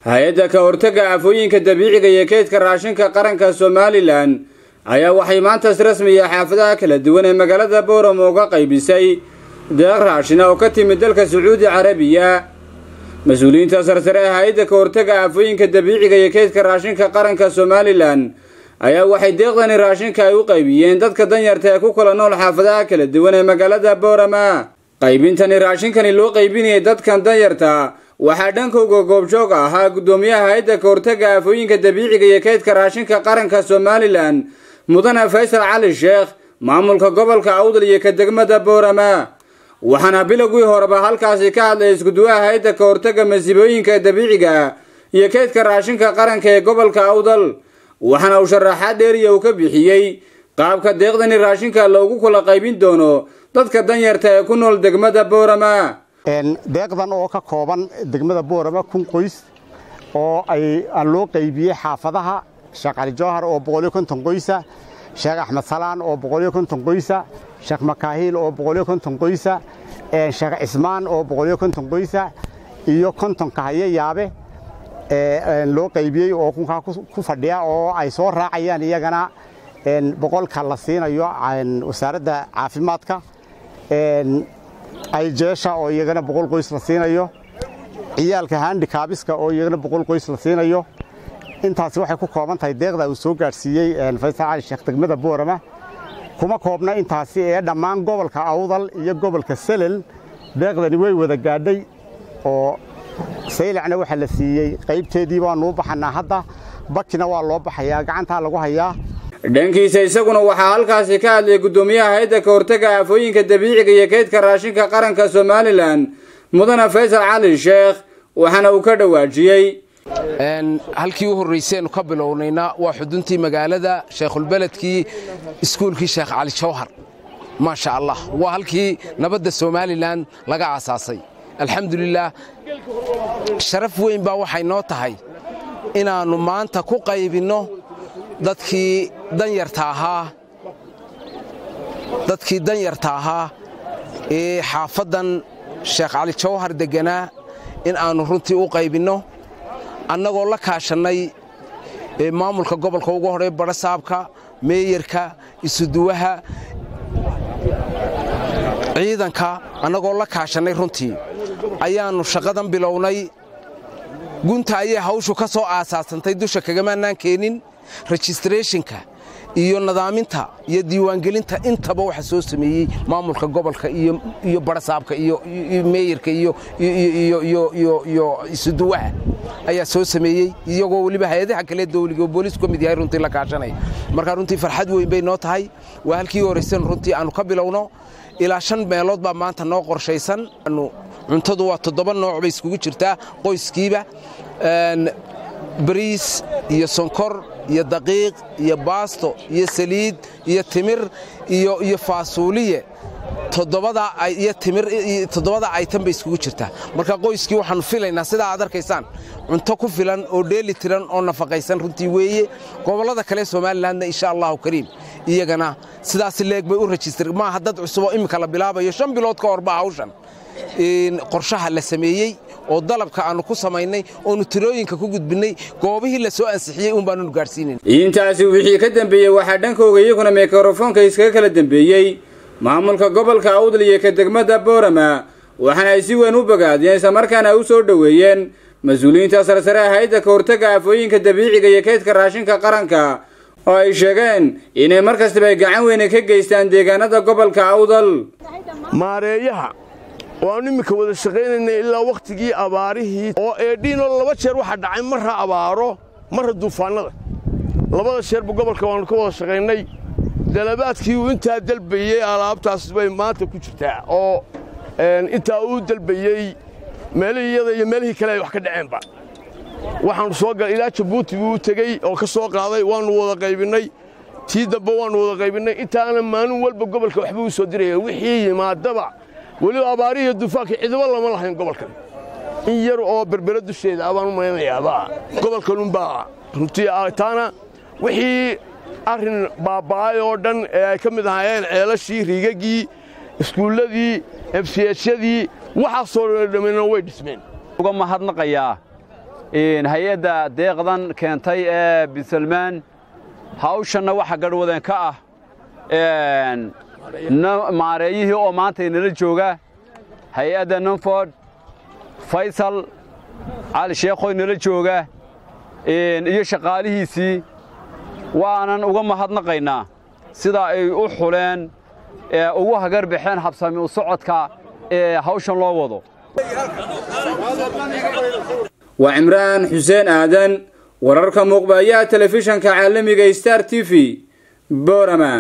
hay-adda ka hortagga aafooyinka dabiiciga iyo kaydka raashinka qaranka Somaliland ayaa waxay maanta si rasmi ah xaafadaha kala duwan ee magaalada Booramo uga qaybisay deeq raashin oo ka timid dalka Sacuudi Carabiya. mas'uuliyiinta sarsare ee hay-adda ka hortagga aafooyinka dabiiciga iyo kaydka raashinka qaranka Somaliland ayaa waxay deeqdan raashinka ay u qaybiyeen dadka danyarta ee ku kala nool xaafadaha kala duwan ee magaalada Booramo. qaybintani raashinkani loo qaybinayay dadkan danyarta waxaa dhankooda goobjoog ahaa gudoomiyaha hay'adda ka hortagga aafooyinka dabiiciga iyo kaydka raashinka qaranka Somaliland mudane Faysal Cali Sheekh, maamulka gobolka Awdal iyo ka degmada Booramo. waxaana bilowgii horeba halkaasi ka hadlay iskuduwaha hay'adda ka hortagga masiibooyinka dabiiciga iyo kaydka raashinka qaranka ee gobolka Awdal, waxaana uu sharaxaad dheer uu ka bixiyay qaabka deeqdani raashinka loogu kala qaybin doono dadka danyarta ee ku nool degmada Booramo. deeqdan oo ka kooban degmada Booramo 1000 qoys oo aan loo qaybiyay xaafadaha Sheekh Cali Jawhar oo 150 qoys, Sheekh Axmed Salaan oo 150 qoys, Sheekh Makaahil oo 150 qoys, Sheekh Ismaan oo 150 qoys iyo 50 kahaya yaabe loo qaybiyay oo ku fadhiya oo ay soo raacayaan iyagana 100 ka la siinayo wasaaradda caafimaadka, ay jeesha oo iyagana 100 qoys la siinayo, ciyaalka handicapska oo iyagana 100 qoys la siinayo. intaasi waxay ku kooban tahay deeqda uu soo gaarsiiyay Faysal Cali Sheekh degmada Booramo. kuma koobna intaasi ee dhammaan gobolka Awdal iyo gobolka Salel deeqdani way wada gaadhay oo Saylacna waxa la siiyay qaybteedii baa noo baxnaa hadda, Bakina waa loo baxayaa, gacanta lagu hayaa. dhankiisa isaguna waxaa halkaasi ka hadlay gudoomiyaha hay'adda ka hortagga aafooyinka dabiiciga iyo kaydka raashinka qaranka Somaliland mudane Faysal Cali Sheekh, waxaana uu ka dhawaajiyay halkii u horeysay ka bilownayna waa xuduntii magaalada Sheekhul Beledkii iskuulkii Sheekh Cali Jawhar. ma sha Allah waa halkii nabadda Somaliland laga aasaasay. alxamdulillah sharaf weyn baa waxay noo tahay inaanu maanta ku qaybino dadkii danyarta ahaa ee xaafadan Sheekh Cali Jawhar deganaa in aanu runtii u qaybino annagoo la kaashanay maamulka gobolka ugu horeeya barasaabka, meeyarka, isuduwaha, ciidanka, annagoo la kaashanay runtii ayaanu shaqadan bilownay. gunta ayay hawshu ka soo aasaasantay, dusha kagamaanaan keenin. registrationka iyo nadaaminta iyo diiwaangelinta intaba waxa soo sameeyay maamulka gobolka iyo barasaabka iyo meeyarka iyo isuduwaha ayaa soo sameeyay, iyagoo waliba hay'adaha kale dawliga booliisku mid yahay runtii la kaashanay. marka runtii farxad weyn bay noo tahay. waa halkii horeysan runtii aanu ka bilowno ilaa 5 meelood baa maanta noo qorshaysan. cuntadu waa 7 nooc bay iskugu jirtaa qoyskiiba, bariis iyo sonkor iyo daqiiq iyo baasto iyo saliid iyo timir iyo faasuuliye. 7 item bay iskugu jirtaa. marka qoyskii waxaanu filaynaa sida aad arkaysaan cunto ku filan oo dheeli tiran oo nafaqaysan runtii weeye. gobolada kale Somalilandna insha Allahu Kariim iyagana sidaas leeg bay u register ma haddad cusub oo imika la bilaabayo 5 bilood ka hor baa hawshan qorshaha la sameeyay oo dalabka aanu ku samaynay oo tirooyinka ku gudbinay goobihii la soo ansixiyay baanu gaarsiinay. intaasi wixii ka dambeeyay waxa dhankooda iyaguna mikrofoonka iskaga kala dambeeyay maamulka gobolka Awdal iyo ka degmada Booramo, waxaana ay si weyn u bogaadeen isla markaana u soo dhaweeyeen mas'uuliyiinta sarsare ee hay'adda ka hortagga aafooyinka dabiiciga iyo kaydka raashinka qaranka oo ay sheegeen inay markastaba gacan weyn ka geystaan deegaanada gobolka Awdal. maareeyaha waan imika wada shaqeynay ilaa waqtigii abaarihii oo eedhiino 2 jeer waxa dhacay marra abaaro marra duufaanada. 2 jeer gobolka waan ka wada shaqeynay. dalabaadkii uu inta dalbayay alaabtaas bay maanta ku jirtaa oo inta uu dalbayay meeliyada iyo meelihii kale ay wax ka dhaceenba. waxaan soo gal ilaa Djibouti uu tagay oo ka soo qaaday, waanu wada qaybinay. tii daba waanu wada qaybinay. intaana maalin walba gobolka waxba u soo diray wixii yimaadaba waliba abaariyo duufaanka cidaba lama lahayn gobolkan. in yar oo berbera dusheeda abaan u maleeyahay gobolkan baa runtii taana wixii arrin baaba'ay oo dhan ee ay ka mid ahaayeen ceelashii, riigagii, iskuuladii, FCH-yadii waxa soo dhameeyay way dhismeen. uga mahadnaqayaa hay-adda deeqdan keentay ee Bisalmaan hawshanna waxa garwadeen ka ah maareeyihii oo maanta inala jooga hay-adda Nonford Faysal Ali Sheekhoy inala jooga iyo shaqaalihiisii waanan uga mahadnaqaynaa sida ay u xuleen ugu hagar bixeen habsami u socodka hawshan loo wado waa Imraan Xuseen Aadan wararka muuqbaaya telefishanka caalamiga Star TV Boorama.